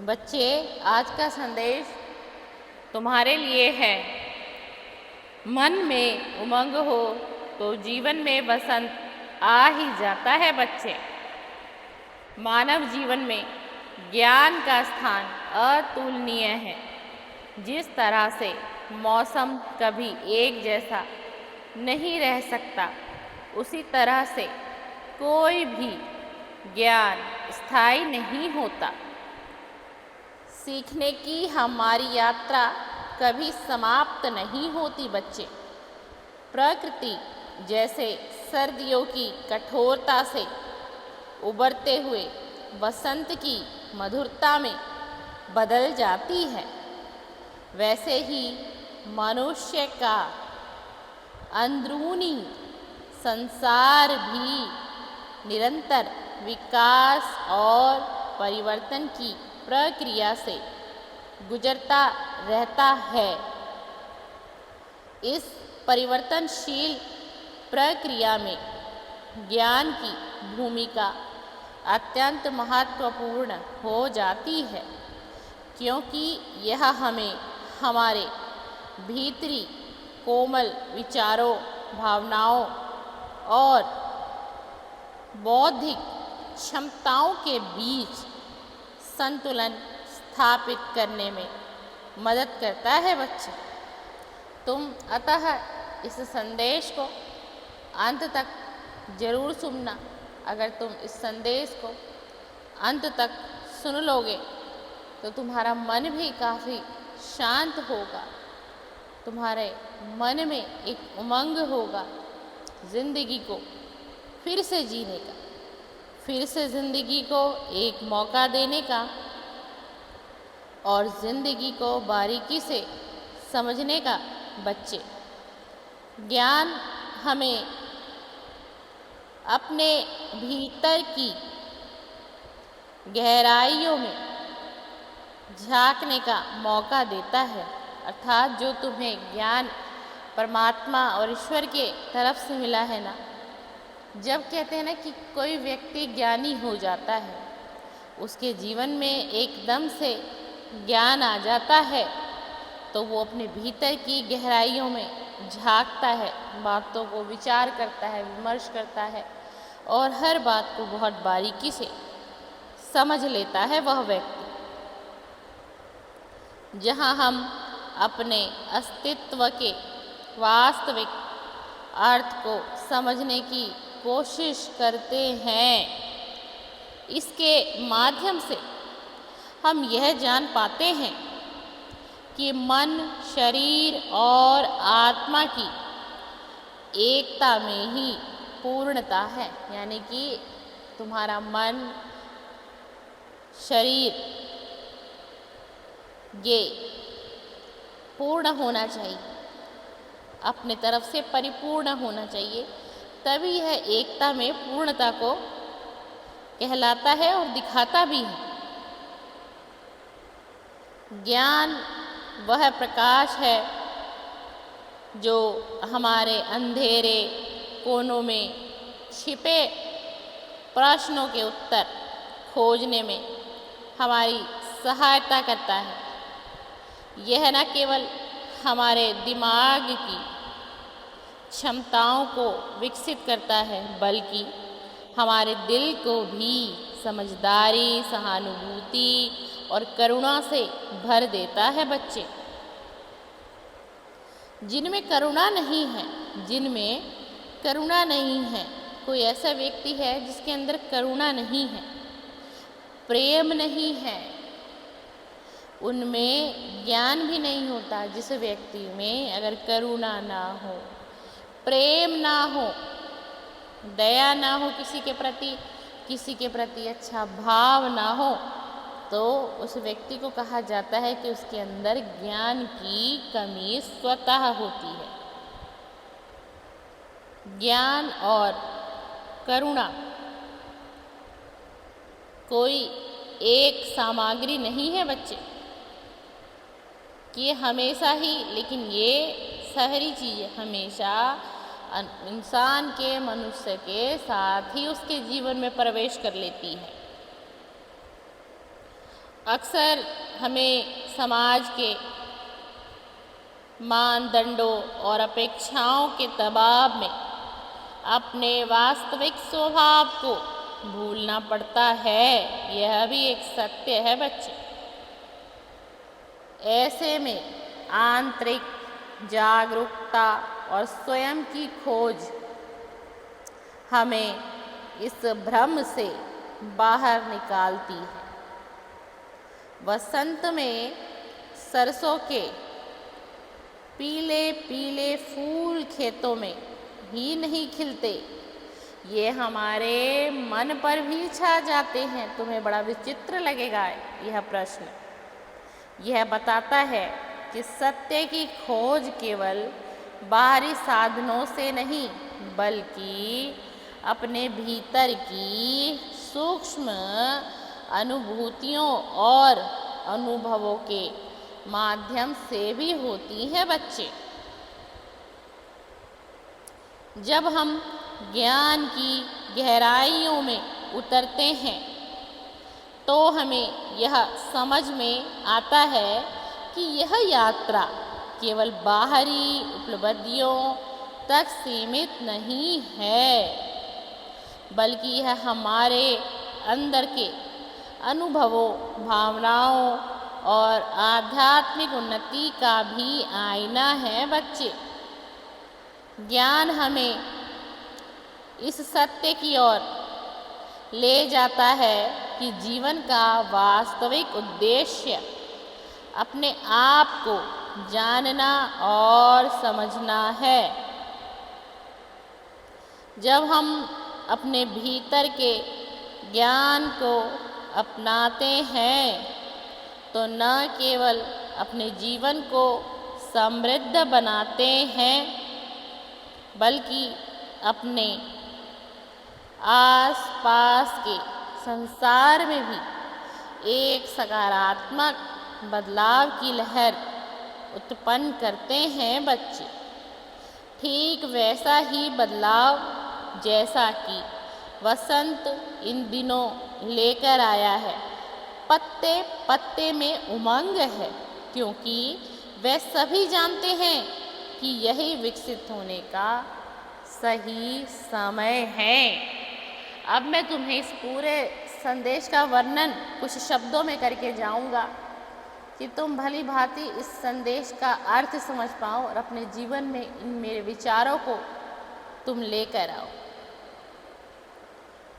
बच्चे, आज का संदेश तुम्हारे लिए है। मन में उमंग हो तो जीवन में बसंत आ ही जाता है बच्चे। मानव जीवन में ज्ञान का स्थान अतुलनीय है। जिस तरह से मौसम कभी एक जैसा नहीं रह सकता, उसी तरह से कोई भी ज्ञान स्थायी नहीं होता। सीखने की हमारी यात्रा कभी समाप्त नहीं होती बच्चे। प्रकृति जैसे सर्दियों की कठोरता से उबरते हुए बसंत की मधुरता में बदल जाती है, वैसे ही मनुष्य का अंदरूनी संसार भी निरंतर विकास और परिवर्तन की प्रक्रिया से गुजरता रहता है। इस परिवर्तनशील प्रक्रिया में ज्ञान की भूमिका अत्यंत महत्वपूर्ण हो जाती है, क्योंकि यह हमें हमारे भीतरी कोमल विचारों, भावनाओं और बौद्धिक क्षमताओं के बीच संतुलन स्थापित करने में मदद करता है बच्चे। तुम अतः इस संदेश को अंत तक जरूर सुनना। अगर तुम इस संदेश को अंत तक सुन लोगे तो तुम्हारा मन भी काफ़ी शांत होगा, तुम्हारे मन में एक उमंग होगा जिंदगी को फिर से जीने का, फिर से जिंदगी को एक मौका देने का और जिंदगी को बारीकी से समझने का। बच्चे, ज्ञान हमें अपने भीतर की गहराइयों में झांकने का मौका देता है। अर्थात जो तुम्हें ज्ञान परमात्मा और ईश्वर के तरफ से मिला है ना, जब कहते हैं ना कि कोई व्यक्ति ज्ञानी हो जाता है, उसके जीवन में एकदम से ज्ञान आ जाता है, तो वो अपने भीतर की गहराइयों में झांकता है, बातों को विचार करता है, विमर्श करता है और हर बात को बहुत बारीकी से समझ लेता है वह व्यक्ति। जहाँ हम अपने अस्तित्व के वास्तविक अर्थ को समझने की कोशिश करते हैं, इसके माध्यम से हम यह जान पाते हैं कि मन, शरीर और आत्मा की एकता में ही पूर्णता है। यानी कि तुम्हारा मन, शरीर ये पूर्ण होना चाहिए, अपने तरफ से परिपूर्ण होना चाहिए, तभी यह एकता में पूर्णता को कहलाता है और दिखाता भी है। ज्ञान वह प्रकाश है जो हमारे अंधेरे कोनों में छिपे प्रश्नों के उत्तर खोजने में हमारी सहायता करता है। यह न केवल हमारे दिमाग की क्षमताओं को विकसित करता है, बल्कि हमारे दिल को भी समझदारी, सहानुभूति और करुणा से भर देता है बच्चे। जिनमें करुणा नहीं है, कोई ऐसा व्यक्ति है जिसके अंदर करुणा नहीं है, प्रेम नहीं है, उनमें ज्ञान भी नहीं होता। जिस व्यक्ति में अगर करुणा ना हो, प्रेम ना हो, दया ना हो, किसी के प्रति अच्छा भाव ना हो, तो उस व्यक्ति को कहा जाता है कि उसके अंदर ज्ञान की कमी स्वतः होती है। ज्ञान और करुणा कोई एक सामग्री नहीं है बच्चे, कि ये हमेशा ही, लेकिन ये शहरी चीज़ हमेशा इंसान के, मनुष्य के साथ ही उसके जीवन में प्रवेश कर लेती है। अक्सर हमें समाज के मानदंडों और अपेक्षाओं के दबाव में अपने वास्तविक स्वभाव को भूलना पड़ता है। यह भी एक सत्य है बच्चे। ऐसे में आंतरिक जागरूकता और स्वयं की खोज हमें इस भ्रम से बाहर निकालती है। वसंत में सरसों के पीले पीले फूल खेतों में ही नहीं खिलते, ये हमारे मन पर भी छा जाते हैं। तुम्हें बड़ा विचित्र लगेगा यह प्रश्न। यह बताता है कि सत्य की खोज केवल बाहरी साधनों से नहीं, बल्कि अपने भीतर की सूक्ष्म अनुभूतियों और अनुभवों के माध्यम से भी होती है बच्चे। जब हम ज्ञान की गहराइयों में उतरते हैं तो हमें यह समझ में आता है कि यह यात्रा केवल बाहरी उपलब्धियों तक सीमित नहीं है, बल्कि यह हमारे अंदर के अनुभवों, भावनाओं और आध्यात्मिक उन्नति का भी आईना है बच्चे। ज्ञान हमें इस सत्य की ओर ले जाता है कि जीवन का वास्तविक उद्देश्य अपने आप को जानना और समझना है। जब हम अपने भीतर के ज्ञान को अपनाते हैं तो न केवल अपने जीवन को समृद्ध बनाते हैं, बल्कि अपने आस पास के संसार में भी एक सकारात्मक बदलाव की लहर उत्पन्न करते हैं बच्चे। ठीक वैसा ही बदलाव जैसा कि वसंत इन दिनों लेकर आया है। पत्ते पत्ते में उमंग है, क्योंकि वे सभी जानते हैं कि यही विकसित होने का सही समय है। अब मैं तुम्हें इस पूरे संदेश का वर्णन कुछ शब्दों में करके जाऊंगा कि तुम भली भांति इस संदेश का अर्थ समझ पाओ और अपने जीवन में इन मेरे विचारों को तुम लेकर आओ।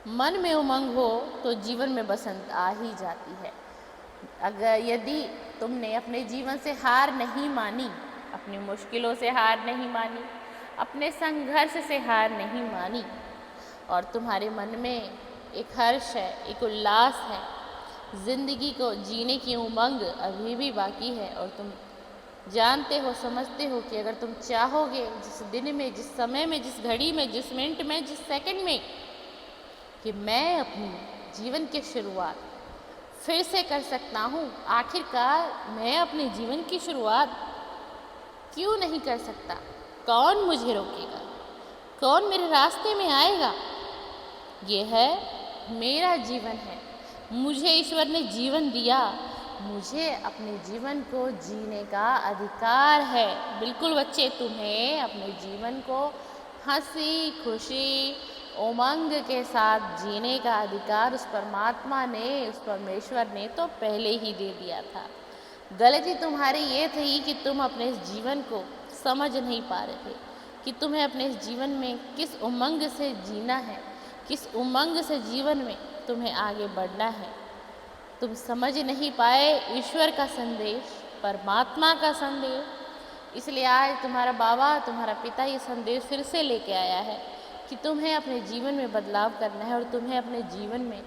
मन में उमंग हो तो जीवन में बसंत आ ही जाती है। यदि तुमने अपने जीवन से हार नहीं मानी, अपनी मुश्किलों से हार नहीं मानी, अपने संघर्ष से हार नहीं मानी और तुम्हारे मन में एक हर्ष है, एक उल्लास है, जिंदगी को जीने की उमंग अभी भी बाकी है और तुम जानते हो, समझते हो कि अगर तुम चाहोगे, जिस दिन में, जिस समय में, जिस घड़ी में, जिस मिनट में, जिस सेकंड में, कि मैं अपनी जीवन की शुरुआत फिर से कर सकता हूँ। आखिरकार मैं अपने जीवन की शुरुआत क्यों नहीं कर सकता? कौन मुझे रोकेगा? कौन मेरे रास्ते में आएगा? ये है मेरा जीवन है, मुझे ईश्वर ने जीवन दिया, मुझे अपने जीवन को जीने का अधिकार है। बिल्कुल बच्चे, तुम्हें अपने जीवन को हंसी खुशी उमंग के साथ जीने का अधिकार उस परमात्मा ने, उस परमेश्वर ने तो पहले ही दे दिया था। गलती तुम्हारी ये थी कि तुम अपने इस जीवन को समझ नहीं पा रहे थे कि तुम्हें अपने इस जीवन में किस उमंग से जीना है, किस उमंग से जीवन में तुम्हें आगे बढ़ना है। तुम समझ नहीं पाए ईश्वर का संदेश, परमात्मा का संदेश। इसलिए आज तुम्हारा बाबा, तुम्हारा पिता ये संदेश फिर से लेके आया है कि तुम्हें अपने जीवन में बदलाव करना है और तुम्हें अपने जीवन में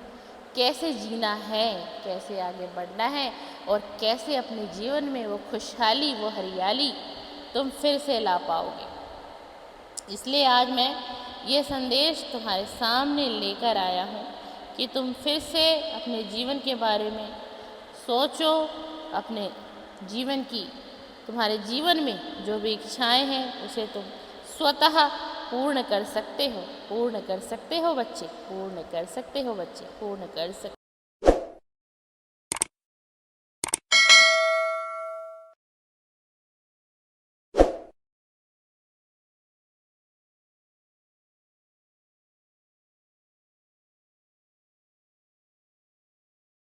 कैसे जीना है, कैसे आगे बढ़ना है और कैसे अपने जीवन में वो खुशहाली, वो हरियाली तुम फिर से ला पाओगे। इसलिए आज मैं ये संदेश तुम्हारे सामने लेकर आया हूँ कि तुम फिर से अपने जीवन के बारे में सोचो, अपने जीवन की, तुम्हारे जीवन में जो भी इच्छाएं हैं उसे तुम स्वतः पूर्ण कर सकते हो, पूर्ण कर सकते हो बच्चे, पूर्ण कर सकते हो बच्चे, पूर्ण कर सकते